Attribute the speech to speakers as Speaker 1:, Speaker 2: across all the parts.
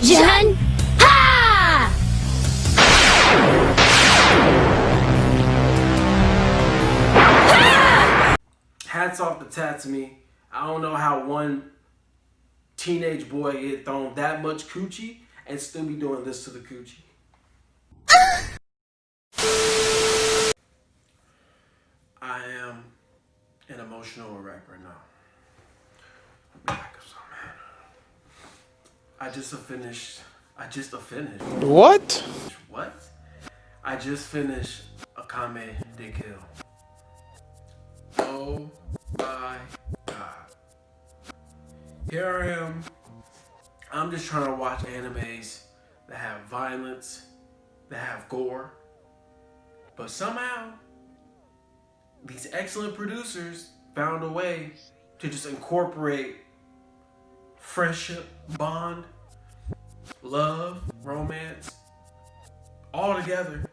Speaker 1: Jen! Ha!
Speaker 2: Hats off to Tatsumi. I don't know how one teenage boy get thrown that much coochie and still be doing this to the coochie. I am an emotional wreck right now. I just finished.
Speaker 3: What?
Speaker 2: What? I just finished Akame de Kill. Oh my god. Here I am. I'm just trying to watch animes that have violence, that have gore. But somehow, these excellent producers found a way to just incorporate friendship, bond, love, romance, all together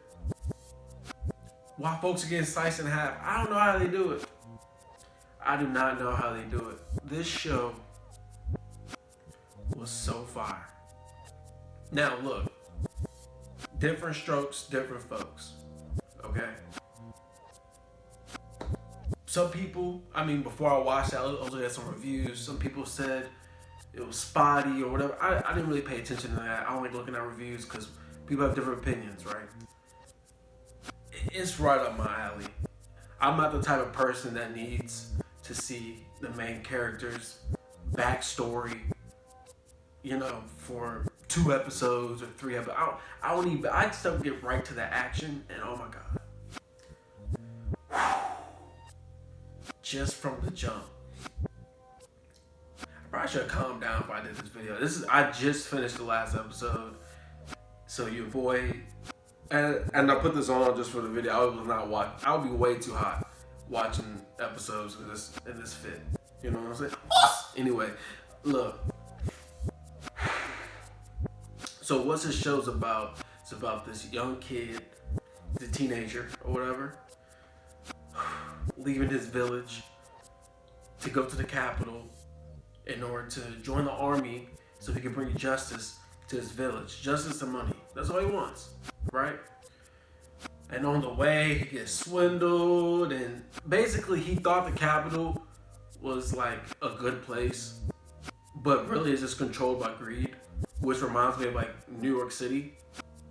Speaker 2: while folks are getting sliced in half. I don't know how they do it. I do not know how they do it. This show was so fire. Now look, different strokes, different folks, okay? Some people, before I watched that, I was looking at some reviews. Some people said it was spotty or whatever. I didn't really pay attention to that. I don't like looking at reviews because people have different opinions, right? It's right up my alley. I'm not the type of person that needs to see the main character's backstory, for 2 episodes or 3 episodes. I just don't get right to the action, and oh my god. Just from the jump. I probably should have calmed down if I did this video. I just finished the last episode. So your boy, and I put this on just for the video. I would not watch. I would be way too hot watching episodes in this fit. You know what I'm saying? Anyway, look. So what's this show's about? It's about this young kid, the teenager or whatever, leaving his village to go to the capital in order to join the army so he can bring justice to his village. Justice and money. That's all he wants, right? And on the way, he gets swindled, and basically he thought the capital was like a good place, but really it's just controlled by greed, which reminds me of like New York City.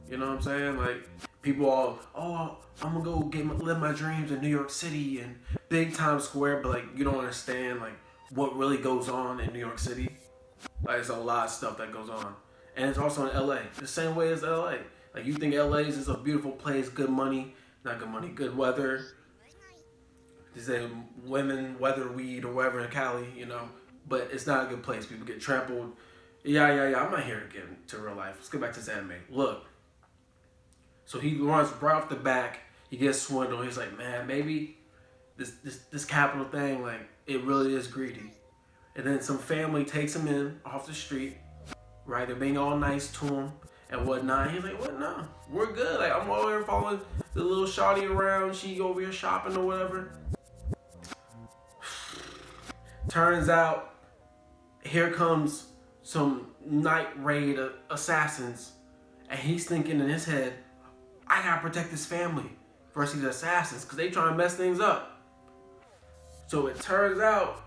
Speaker 2: You know what I'm saying? Like people all, I'm gonna go live my dreams in New York City and big Times Square, but like you don't understand like what really goes on in New York City. Like there's a lot of stuff that goes on, and it's also in LA, the same way as LA. Like you think LA is just a beautiful place, good money, not good money, good weather. They say women, weather, weed, or whatever in Cali, but it's not a good place. People get trampled. Yeah. I'm not here to get into real life. Let's get back to this anime. Look. So he runs right off the back. He gets swindled. He's like, man, maybe this capital thing, like, it really is greedy. And then some family takes him in off the street, right? They're being all nice to him and whatnot. He's like, what? No, we're good. Like, I'm over here following the little shawty around. She over here shopping or whatever. Turns out, here comes some night raid assassins, and he's thinking in his head, I gotta protect this family versus these assassins because they trying to mess things up. So it turns out,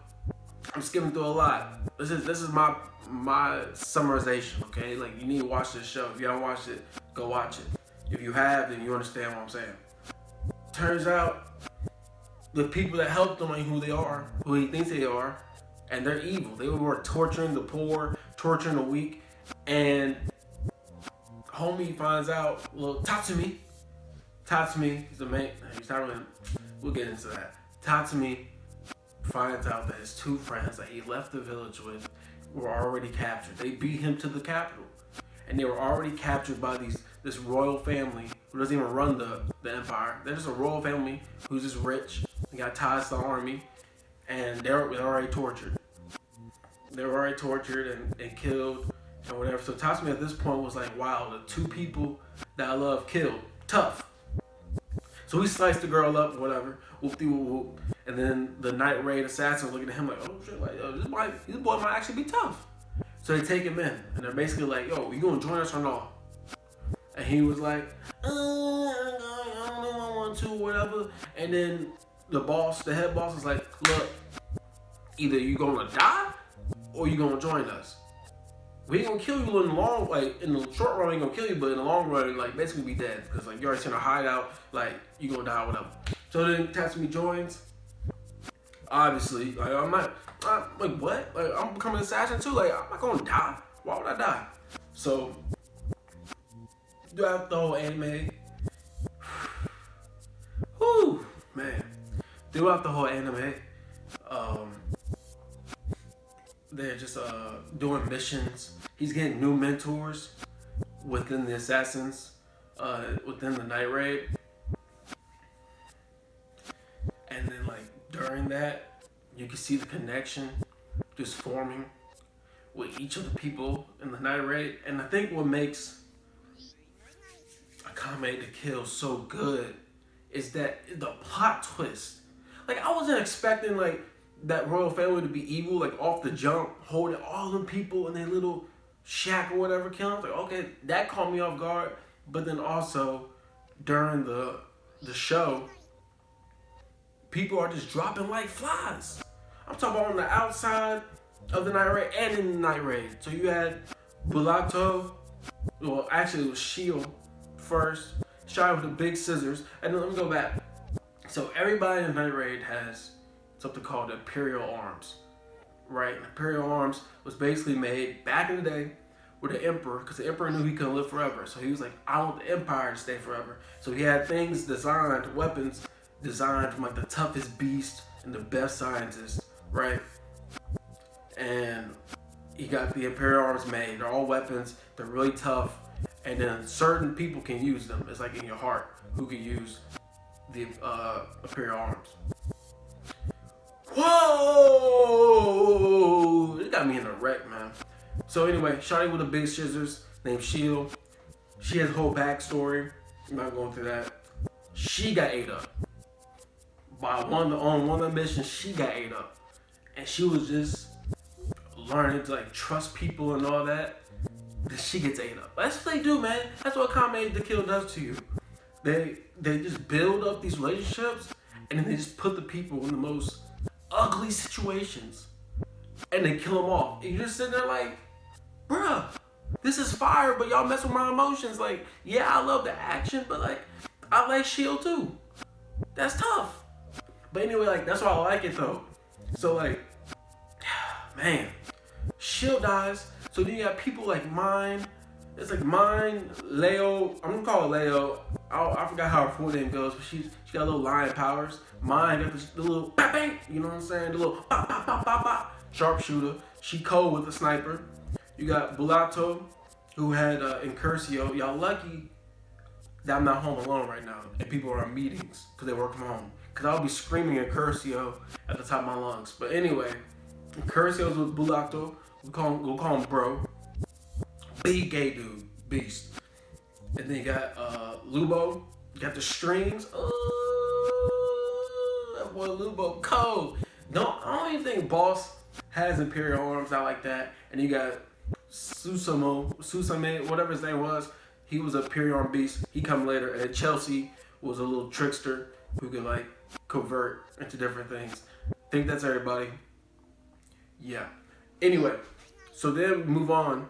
Speaker 2: I'm skipping through a lot. This is my summarization, okay? Like you need to watch this show. If you haven't watched it, go watch it. If you have, then you understand what I'm saying. Turns out, the people that helped him ain't who they are, who he thinks they are, and they're evil. They were torturing the poor, torturing the weak, and homie finds out, well, Tatsumi, he's the main, we'll get into that. Tatsumi finds out that his 2 friends that he left the village with were already captured. They beat him to the capital, and they were already captured by this royal family who doesn't even run the empire. They're just a royal family who's just rich and got ties to the army, and they're already tortured. They were already tortured and killed and whatever. So Tatsumi at this point was like, wow, the 2 people that I love killed. Tough. So he sliced the girl up, whatever, whoop-de-whoop-whoop. And then the night raid assassins looking at him like, oh shit, like, this boy might actually be tough. So they take him in, and they're basically like, yo, you gonna join us or not? And he was like, I don't know, I want to, whatever. And then the head boss is like, look, either you gonna die or you gonna join us. We ain't gonna kill you in the long, like in the short run, we ain't gonna kill you, but in the long run, like basically be dead because like you're already in a hideout, like you gonna die, whatever. So then Tatsumi joins. Obviously, like I'm like what? Like I'm becoming an assassin too. Like I'm not gonna die. Why would I die? So throughout the whole anime, whew, man. Throughout the whole anime, they're just doing missions. He's getting new mentors within the assassins, within the night raid. And then like during that, you can see the connection just forming with each of the people in the night raid. And I think what makes Akame to kill so good is that the plot twist. Like I wasn't expecting like that royal family to be evil, like off the jump, holding all them people in their little shack or whatever, killing. Like okay, that caught me off guard. But then also during the show, people are just dropping like flies. I'm talking about on the outside of the night raid and in the night raid. So you had Bulato, well actually it was Shield first, shot with the big scissors, and then let me go back. So everybody in the night raid has something called Imperial Arms, right? Imperial Arms was basically made back in the day with the Emperor, because the Emperor knew he couldn't live forever. So he was like, I want the Empire to stay forever. So he had things designed, weapons designed from like the toughest beast and the best scientists, right? And he got the Imperial Arms made. They're all weapons. They're really tough. And then certain people can use them. It's like in your heart who can use the Imperial Arms. Whoa! It got me in a wreck, man. So anyway, shawty with the big scissors named Shield. She has a whole backstory. I'm not going through that. She got ate up. On one of the missions, she got ate up. And she was just learning to like trust people and all that. Then she gets ate up. That's what they do, man. That's what Akame the Kill does to you. They just build up these relationships and then they just put the people in the most ugly situations and they kill them off. And you're just sitting there like, bruh, this is fire, but y'all mess with my emotions. Like, yeah, I love the action, but like, I like Shield too. That's tough. But anyway, like, that's why I like it though. So like, man, Shield dies. So then you got people like Mine. It's like Mine, Leo. I'm gonna call it Leo. I forgot how her full name goes, but she got little lion powers. Mine got the little bang bang. You know what I'm saying? The little pop pop pop pop pop. Sharpshooter. She cold with the sniper. You got Bulato, who had Incurcio. Y'all lucky that I'm not home alone right now and people are on meetings because they work from home. Because I'll be screaming Incurcio at the top of my lungs. But anyway, Incurcio's with Bulato. We'll call him bro. Big gay dude. Beast. And then you got Lubo. You got the strings. That boy Lubo cold. No, I don't even think Boss has Imperial Arms out like that. And you got Susame, whatever his name was. He was a Imperial Arm beast. He come later. And then Chelsea was a little trickster who could like convert into different things. Think that's everybody. Yeah. Anyway, so then we move on.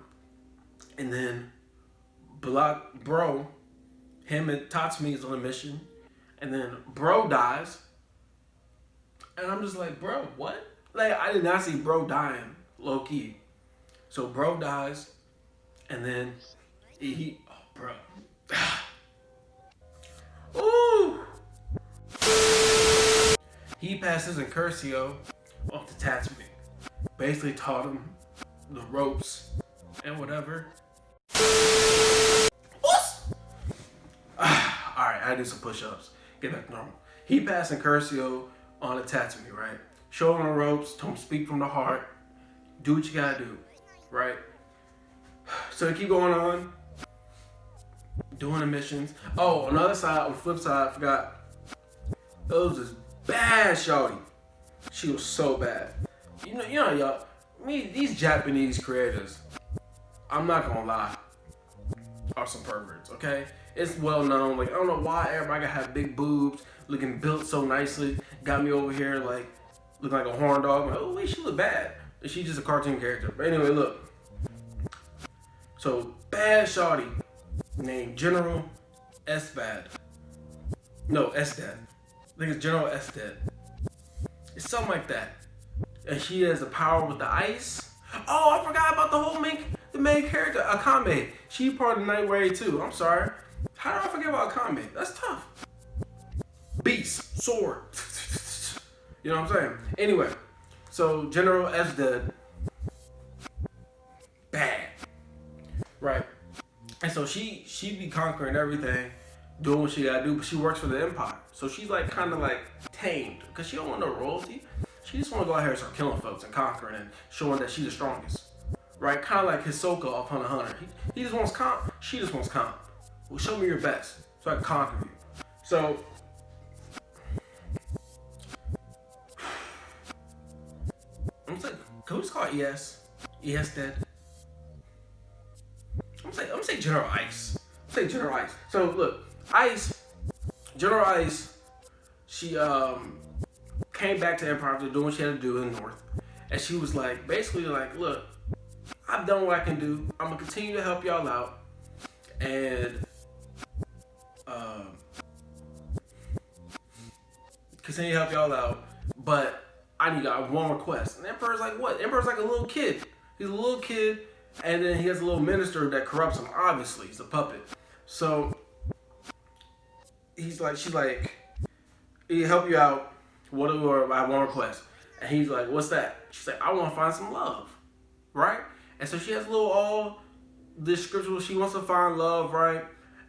Speaker 2: And then Bro, him and Tatsumi is on a mission. And then Bro dies. And I'm just like, bro, what? Like, I did not see Bro dying, low key. So Bro dies. And then he oh, bro. Ooh. He passes Incurcio off to Tatsumi. Basically taught him the ropes and whatever. Alright, I do some push-ups. Get back to normal. He passed Incurcio on to Tatsumi, right? Show him the ropes, told him speak from the heart. Do what you gotta do, right? So they keep going on, doing the missions. Oh, on the other side, on the flip side, I forgot. It was this bad shawty. She was so bad. You know, y'all, these Japanese creators, I'm not gonna lie, are some perverts, okay? It's well known. Like, I don't know why everybody gotta have big boobs, looking built so nicely. Got me over here, like, looking like a horn dog. Like, oh, wait, she look bad. She's just a cartoon character. But anyway, look. So, bad shawty named General Esbad. No, Esdad. I think it's General Esdad. It's something like that. And she has the power with the ice. Oh, I forgot about the main character, Akame. She part of the Night Raid too. I'm sorry. How did I forget about Akame? That's tough. Beast, sword. You know what I'm saying? Anyway, so General Esdad, bad, right? And so she be conquering everything, doing what she gotta do, but she works for the Empire. So she's like kind of like tamed, because she don't want no royalty. She just want to go out here and start killing folks and conquering and showing that she's the strongest. Right? Kind of like Hisoka off Hunter x Hunter. He just wants comp, she just wants comp. Well, show me your best so I can conquer you. So, I'm saying, can we just call it ES? ES dead? I'm gonna say General Ice. General Ice. So look, General Ice, she came back to Empire after doing what she had to do in the North. And she was like, basically like, look, I've done what I can do. I'm gonna continue to help y'all out. And continue to help y'all out. But I need one request. And the Emperor's like, what? The Emperor's like a little kid. He's a little kid, and then he has a little minister that corrupts him. Obviously, he's a puppet. So she's like, he'll help you out. What do I have one request? And he's like, what's that? She's like, I want to find some love, right? And so she has a little all description. She wants to find love, right?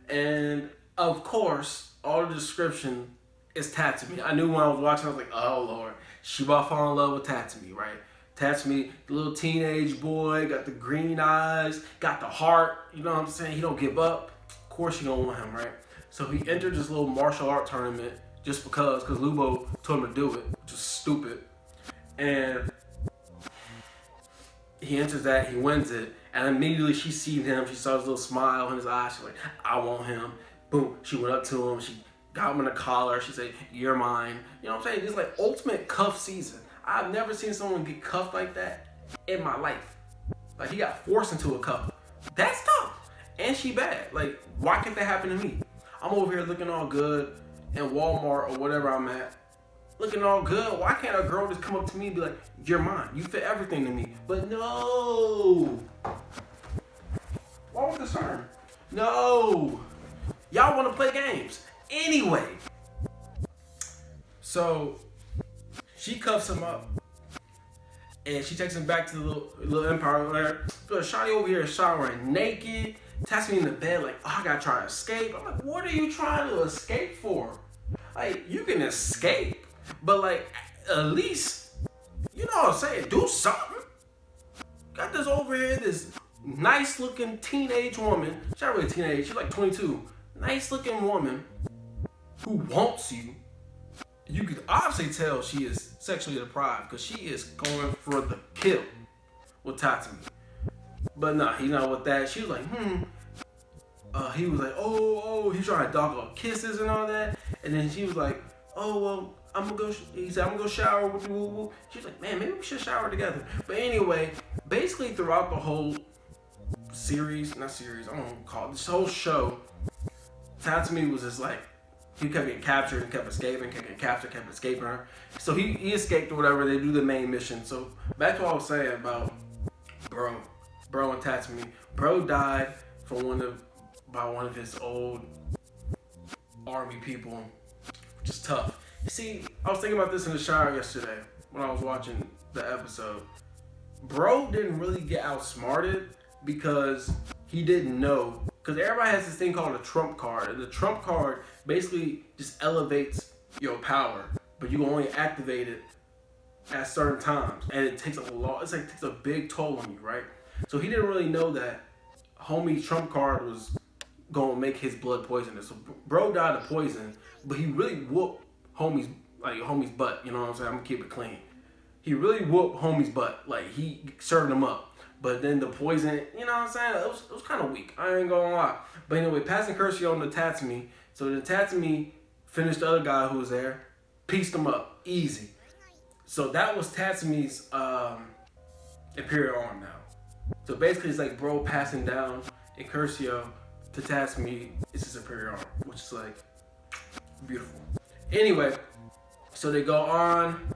Speaker 2: And of course, all the description is Tatsumi. I knew when I was watching, I was like, oh Lord, she about to fall in love with Tatsumi, right? Tatsumi, the little teenage boy, got the green eyes, got the heart, you know what I'm saying? He don't give up. Of course you don't want him, right? So he entered this little martial art tournament just because Lubo told him to do it, which is stupid. And he enters that, he wins it, and immediately she seen him, she saw his little smile in his eyes, she's like, I want him. Boom, she went up to him, she got him in the collar, she said, you're mine. You know what I'm saying? It's like ultimate cuff season. I've never seen someone get cuffed like that in my life. Like, he got forced into a cuff. That's tough. And she bad. Like, why can't that happen to me? I'm over here looking all good in Walmart or whatever I'm at. Looking all good. Why can't a girl just come up to me and be like, you're mine. You fit everything to me. But no. Why was this turn? No. Y'all want to play games. Anyway. So she cuffs him up. And she takes him back to the little empire where Shawty over here is showering naked. Taps me in the bed like, oh, I gotta try to escape. I'm like, what are you trying to escape for? Like, you can escape, but like, at least, you know what I'm saying, do something. Got this over here, this nice looking teenage woman. She's not really a teenage, she's like 22. Nice looking woman who wants you. You could obviously tell she is sexually deprived because she is going for the kill with Tatsumi. But nah, he's not with that. She was like, he was like, oh, he's trying to dog up kisses and all that. And then she was like, oh, well, I'm gonna go, he said, I'm gonna go shower with you. She was like, man, maybe we should shower together. But anyway, basically throughout the whole series, not series, I don't want to call it, this whole show, Tatsumi was just like, he kept getting captured and kept escaping, kept getting captured, kept escaping her. So he escaped or whatever, they do the main mission. So back to what I was saying about Bro and Tatsumi. Bro died by one of his old army people, which is tough. You see, I was thinking about this in the shower yesterday when I was watching the episode. Bro didn't really get outsmarted because he didn't know. Because everybody has this thing called a trump card. And the trump card basically just elevates your power. But you can only activate it at certain times. And it takes it takes a big toll on you, right? So he didn't really know that homie's trump card was going to make his blood poisonous. So bro died of poison, but he really whooped homie's butt. You know what I'm saying? I'm going to keep it clean. he really whooped homie's butt. Like, he served him up. But then the poison, you know what I'm saying? It was kind of weak. I ain't gonna lie. But anyway, passing Curcio on to Tatsumi. So then Tatsumi finished the other guy who was there, pieced him up, easy. So that was Tatsumi's Imperial Arm now. So basically, it's like bro passing down in Curcio to Tatsumi. It's his Imperial Arm, which is like beautiful. Anyway, so they go on.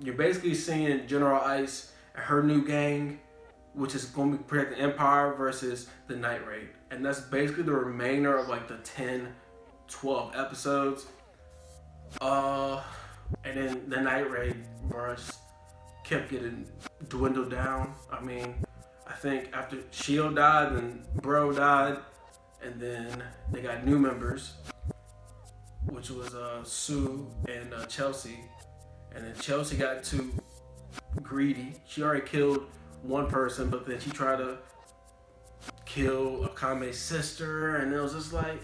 Speaker 2: You're basically seeing General Ice and her new gang, which is going to be protecting Empire versus the Night Raid. And that's basically the remainder of like the 10, 12 episodes. And then the Night Raid verse kept getting dwindled down. I mean, I think after Shield died, then Bro died, and then they got new members, which was Sue and Chelsea. And then Chelsea got too greedy. She already killed one person, but then she tried to kill Akame's sister, and it was just like,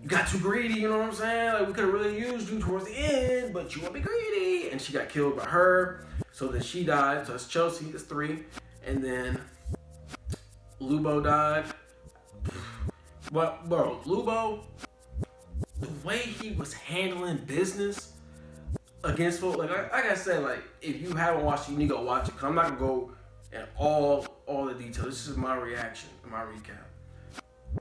Speaker 2: you got too greedy, you know what I'm saying? Like, we could have really used you towards the end, but you want to be greedy. And she got killed by her, so then she died. So that's Chelsea, that's 3. And then Lubo died. Well, bro, Lubo, the way he was handling business against folk, like I said, like, if you haven't watched it, you need to go watch it, because I'm not going to go in all the details. This is my reaction, my recap.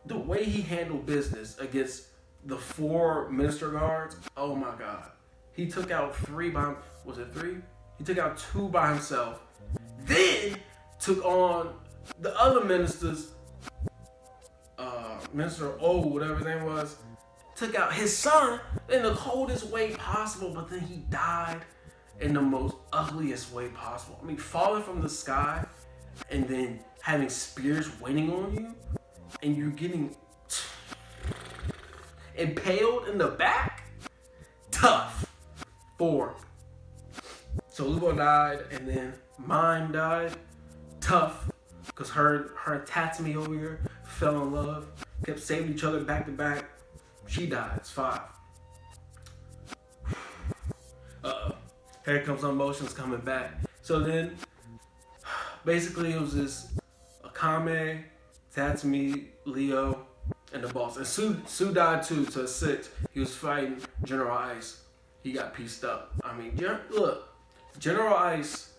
Speaker 2: The way he handled business against the 4 minister guards, oh my God. He took out 3 by, was it 3? He took out 2 by himself, then took on the other ministers, Minister O, whatever his name was, took out his son in the coldest way possible, but then he died in the most ugliest way possible. I mean, falling from the sky and then having spears waiting on you, and you're getting impaled in the back? Tough. 4. So Lubo died, and then Mime died. Tough. Because her and Tatsumi over here fell in love, kept saving each other back to back. She died. It's 5. Here comes some emotions coming back. So then, basically, it was this Akame, Tatsumi, Leo, and the boss. And Sue died too, so it's 6. He was fighting General Ice. He got pieced up. I mean, look, General Ice,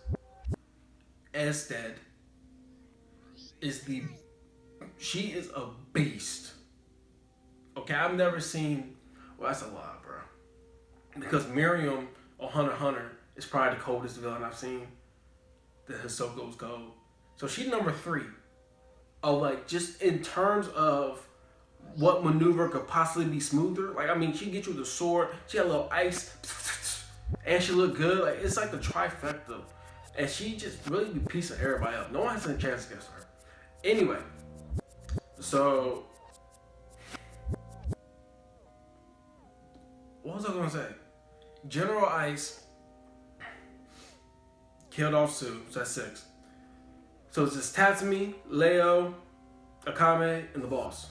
Speaker 2: Ested, she is a beast. Okay, I've never seen, well, that's a lot, bro. Because Miriam on Hunter x Hunter is probably the coldest villain I've seen. The Hisoko's cold. So she's number 3. Of like, just in terms of what maneuver could possibly be smoother. Like, I mean, she get you with a sword, she got a little ice, and she look good. Like, it's like the trifecta. And she just really be piecing everybody up. No one has any chance against her. Anyway, so what was I gonna say? General Ice killed off Sue, so that's 6. So it's just Tatsumi, Leo, Akame, and the boss.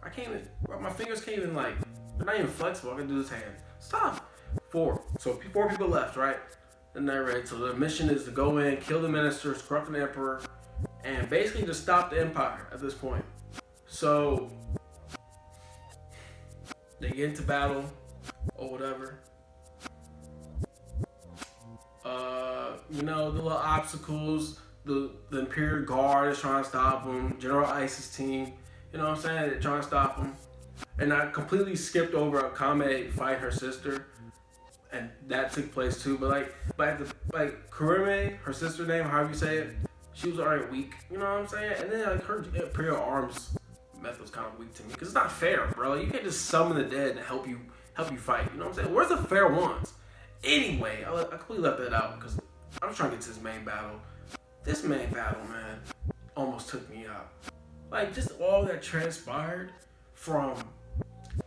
Speaker 2: I can't even, my fingers can't even, like, they're not even flexible. I can do this hand. Stop. 4. So 4 people left, right? And they're ready. So the mission is to go in, kill the ministers, corrupt the emperor, and basically just stop the empire at this point. So they get into battle or whatever. You know, the little obstacles, the Imperial Guard is trying to stop them, General Ice's team, you know what I'm saying? They're trying to stop them. And I completely skipped over Akame fighting her sister, and that took place too. But Kurime, her sister name, however you say it, she was already weak, you know what I'm saying? And then like her Imperial Arms method was kind of weak to me, because it's not fair, bro. You can't just summon the dead and help you fight, you know what I'm saying? Where's the fair ones? Anyway, I completely left that out because I'm trying to get to this main battle. This main battle, man, almost took me out. Like, just all that transpired from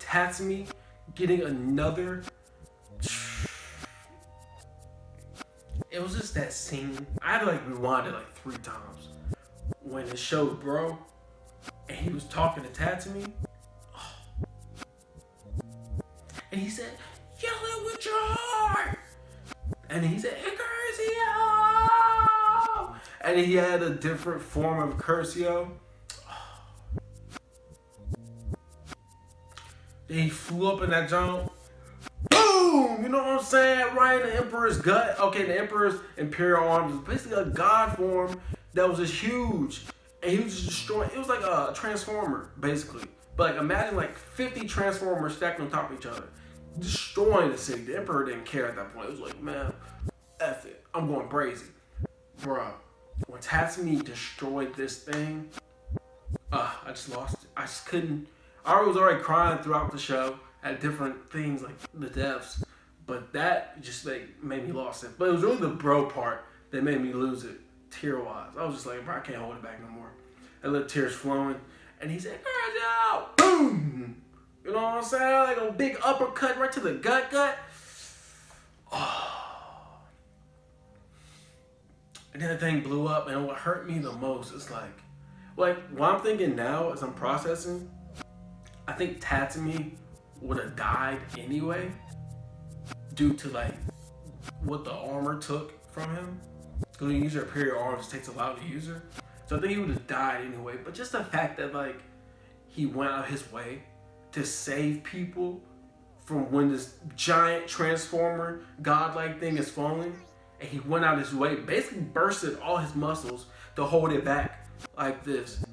Speaker 2: Tatsumi getting another. It was just that scene. I had to like rewind it like 3 times when it showed bro and he was talking to Tatsumi. Oh. And he said, "Yell it with your heart." And he said, Cursio! And he had a different form of Cursio. Then he flew up in that jump. Boom! You know what I'm saying? Right in the Emperor's gut. Okay, the Emperor's Imperial arms was basically a god form that was just huge. And he was just destroying. It was like a transformer, basically. But like, imagine like 50 transformers stacked on top of each other, destroying the city. The Emperor didn't care at that point. It was like, man, F it. I'm going crazy. Bruh, when Tatsumi destroyed this thing, I just lost it. I just couldn't. I was already crying throughout the show at different things like the deaths. But that just like made me lost it. But it was really the bro part that made me lose it, tear-wise. I was just like, bro, I can't hold it back no more. I let tears flowing. And he said, "Courage out!" Boom! You know what I'm saying? Like a big uppercut right to the gut. Oh. And then the thing blew up, and what hurt me the most is like what I'm thinking now as I'm processing, I think Tatsumi would have died anyway due to like what the armor took from him. Because when you use your Imperial arms, it takes a while to use her. So I think he would have died anyway. But just the fact that like he went out his way to save people from when this giant transformer godlike thing is falling, and he went out his way, basically bursted all his muscles to hold it back like this.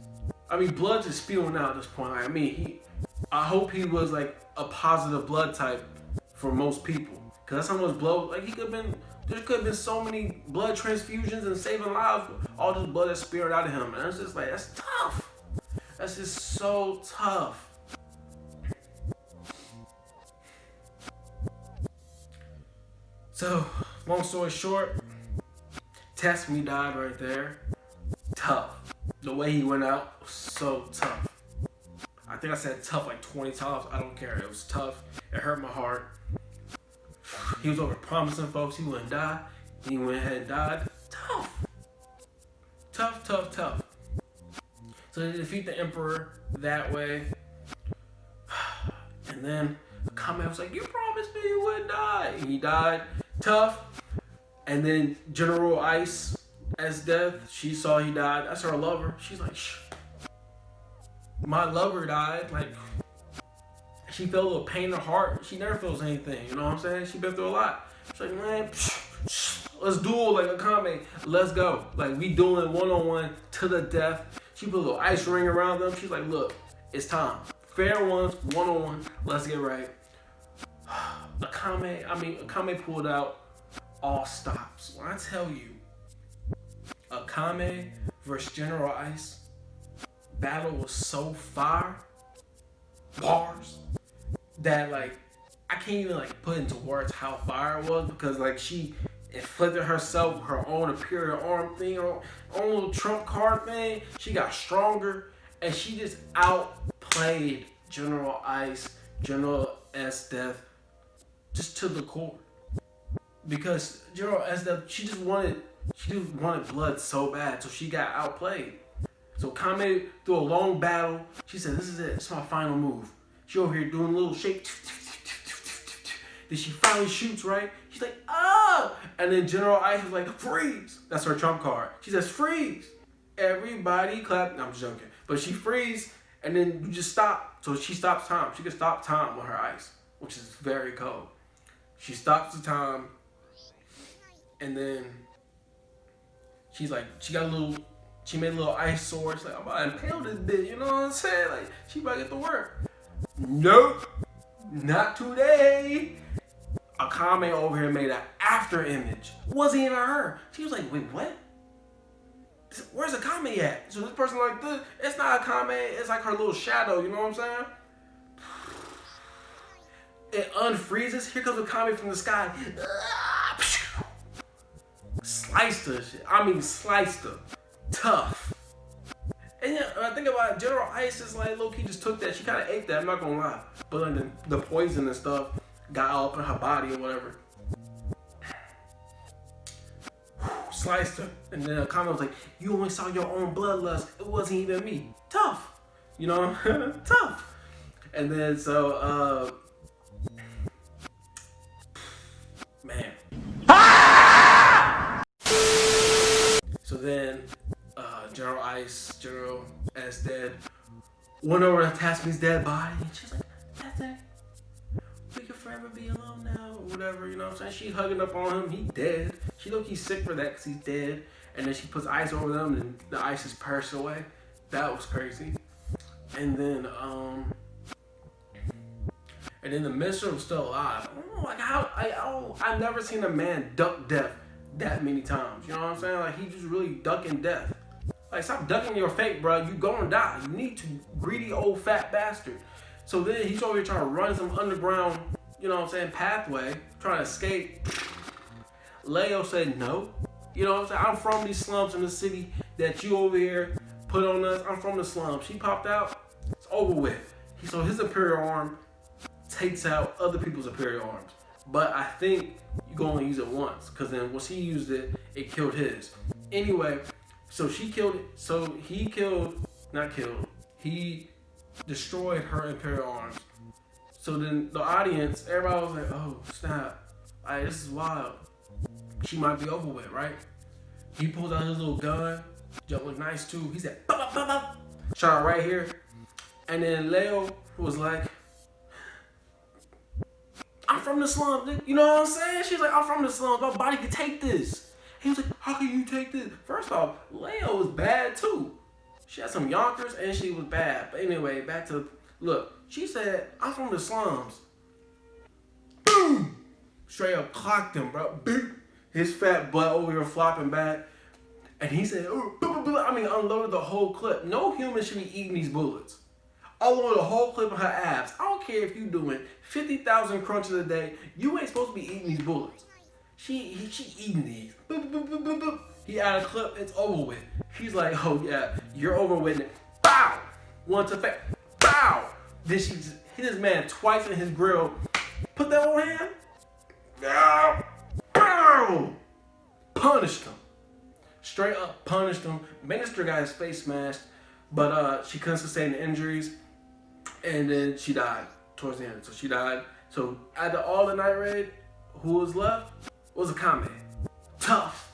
Speaker 2: I mean, blood's just spewing out at this point. I mean, I hope he was like a positive blood type for most people, because that's how much blood. Like there could have been so many blood transfusions and saving lives. All this blood that's spewing out of him, and it's just like that's tough. That's just so tough. So, long story short, Tatsumi died right there. Tough. The way he went out was so tough. I think I said tough like 20 times. I don't care. It was tough. It hurt my heart. He was over promising folks he wouldn't die. He went ahead and died. Tough. Tough. So they defeat the Emperor that way. And then Akame was like, "You promised me you wouldn't die." And he died. Tough. And then General Ice as death, she saw he died. That's her lover. She's like, "Shh. My lover died." Like, she felt a little pain in her heart. She never feels anything. You know what I'm saying? She been through a lot. She's like, "Man, let's duel like Akame. Let's go. Like, we dueling one-on-one to the death." She put a little ice ring around them. She's like, "Look, it's time. Fair ones, one-on-one. Let's get right." Akame pulled out all stops. When I tell you, Akame versus General Ice battle was so fire, bars, that like I can't even like put into words how fire it was, because like she inflicted herself her own Imperial arm thing, her own little trump card thing. She got stronger, and she just outplayed General Ice, General S Death, just to the core. Because General S Death, she just wanted blood so bad, so she got outplayed. So Kame, through a long battle, she said, "This is it. It's my final move." She over here doing a little shake. Then she finally shoots, right? She's like, "Ah!" And then General Ice was like, "Freeze!" That's her trump card. She says, "Freeze!" Everybody clap. No, I'm joking. But she freeze, and then you just stop. So she stops time. She can stop time with her ice, which is very cold. She stops the time, and then she's like, she made a little ice sword. She's like, "I'm about to impale this bitch," you know what I'm saying? Like, she about to get to work. Nope, not today. Akame over here made an after image. Wasn't even her. She was like, "Wait, what? Where's Akame at?" So this person like this, it's not Akame, it's like her little shadow, you know what I'm saying? It unfreezes. Here comes Akame from the sky. Sliced her shit. Sliced her. Tough. And yeah, when I think about it, General Ice is like, low-key just took that. She kind of ate that, I'm not gonna lie. But like the poison and stuff got all up in her body or whatever. Sliced her. And then Akame was like, "You only saw your own bloodlust. It wasn't even me." Tough. You know? Tough. And then so, man. ICE general as dead. Went over to Tasmi's dead body, and she's like, "That's it. We can forever be alone now," or whatever. You know what I'm saying? She hugging up on him. He dead. She look, he's sick for that because he's dead. And then she puts ice over them, and the ice is perished away. That was crazy. And then the minister was still alive. I don't know, like how I've never seen a man duck death that many times. You know what I'm saying? Like, he just really ducking death. Like, stop ducking your fate, bro. You gonna die. You need to, greedy old fat bastard. So then he's over here trying to run some underground, you know what I'm saying, pathway, trying to escape. Leo said no. You know what I'm saying? I'm from these slums in the city that you over here put on us. I'm from the slums. She popped out. It's over with. So his imperial arm takes out other people's imperial arms. But I think you can only use it once, because then once he used it, it killed his. Anyway, so she killed it. So he destroyed her imperial arms. So then the audience, everybody was like, "Oh snap, this is wild. She might be over with, right?" He pulls out his little gun. Joe looked nice too. He said, "Bop, bop, bop, bop." Shot her right here. And then Leo was like, "I'm from the slums." You know what I'm saying? She's like, "I'm from the slums. My body can take this." He was like, "How can you take this?" First off, Leo was bad too. She had some yonkers and she was bad. But anyway, back to, look, she said, "I'm from the slums." Boom! Straight up clocked him, bro. Boom! His fat butt over here flopping back. And he said, unloaded the whole clip. No human should be eating these bullets. Unloaded the whole clip of her abs. I don't care if you doing 50,000 crunches a day. You ain't supposed to be eating these bullets. She eating these. Boop, boop, boop, boop, boop. He out of clip. It's over with. She's like, "Oh yeah, you're over with it." Bow. One to face. Bow. Then she just hit this man twice in his grill. Put that on hand. Bow. Bow. Punished him. Straight up punished him. Minister got his face smashed, but she couldn't sustain the injuries, and then she died towards the end. So she died. So out of all the night raid, who was left was Akame. Tough.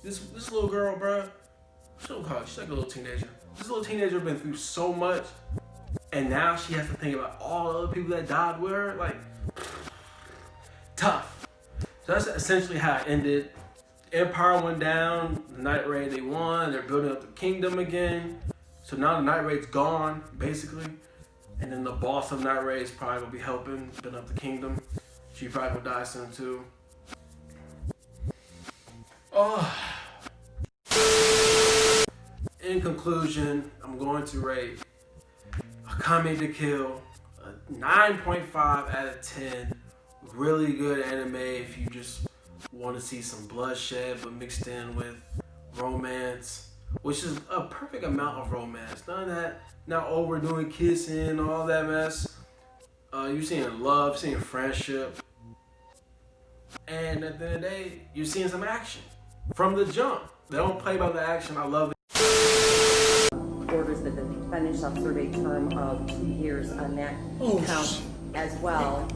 Speaker 2: This little girl, bro. She's like a little teenager. This little teenager been through so much, and now she has to think about all the other people that died with her. Like, tough. So that's essentially how it ended. Empire went down. The night raid, they won. They're building up the kingdom again. So now the night raid's gone, basically. And then the boss of night raid is probably gonna be helping build up the kingdom. She probably gonna die soon too. Oh. In conclusion, I'm going to rate Akame to Kill a 9.5 out of 10. Really good anime if you just want to see some bloodshed, but mixed in with romance, which is a perfect amount of romance. None of that, not overdoing kissing, all that mess. You're seeing love, seeing friendship, and at the end of the day, you're seeing some action from the jump. They don't play about the action. I love it.
Speaker 4: Orders that the defendant shall serve a term of 2 years on that count as well.